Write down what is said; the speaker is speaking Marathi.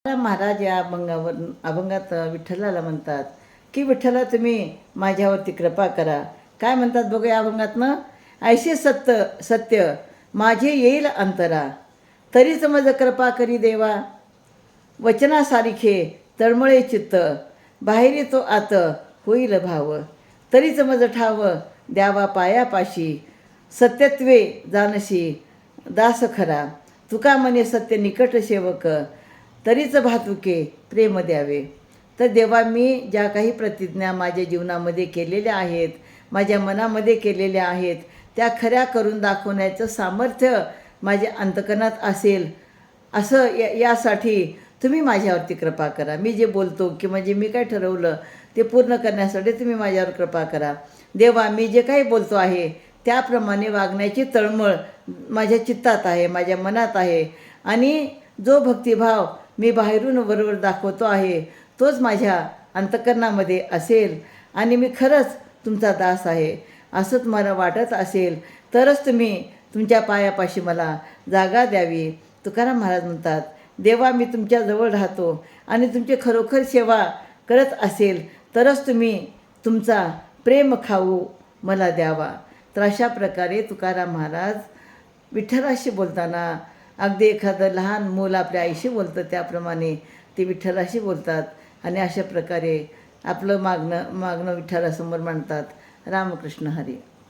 महाराज या अभंगात विठ्ठलाला म्हणतात की विठ्ठला तुम्ही माझ्यावरती कृपा करा. काय म्हणतात बघूया अभंगातनं. ऐसे सत्य माझे येईल अंतरा, तरीच मज कृपा करी देवा. वचनासारिखे तळमळे चित्त, बाहेरी तो आत होईल भाव. तरीच मज ठाव द्यावा पायापाशी, सत्यत्वे जानशी दास खरा. तुका म्हणे सत्य निकट सेवक, तरीच भातुके प्रेम द्यावे. तर देवा, मी ज्या काही प्रतिज्ञा माझ्या जीवनामध्ये केलेल्या आहेत, माझ्या मनामध्ये केलेल्या आहेत, त्या खऱ्या करून दाखवण्याचं सामर्थ्य माझ्या अंतकरणात असेल असं यासाठी तुम्ही माझ्यावरती कृपा करा. मी जे बोलतो की म्हणजे मी काय ठरवलं ते पूर्ण करण्यासाठी तुम्ही माझ्यावर कृपा करा. देवा, मी जे काही बोलतो आहे त्याप्रमाणे वागण्याची तळमळ माझ्या चित्तात आहे, माझ्या मनात आहे. आणि जो भक्तिभाव मी बाहेरून वरवर दाखवतो आहे तोच माझ्या अंतकरणामध्ये असेल आणि मी खरंच तुमचा दास आहे असंच मला वाटत असेल तरच तुम्ही तुमच्या पायापाशी मला जागा द्यावी. तुकाराम महाराज म्हणतात, देवा, मी तुमच्याजवळ राहतो आणि तुमची खरोखर सेवा करत असेल तरच तुम्ही तुमचा प्रेम खाऊ मला द्यावा. तर अशा प्रकारे तुकाराम महाराज विठ्ठलाशी बोलताना अगदी एखादं लहान मूल आपल्या आईशी बोलतं त्याप्रमाणे ते विठ्ठलाशी बोलतात आणि अशा प्रकारे आपलं मागणं विठ्ठलासमोर मांडतात. रामकृष्ण हरी.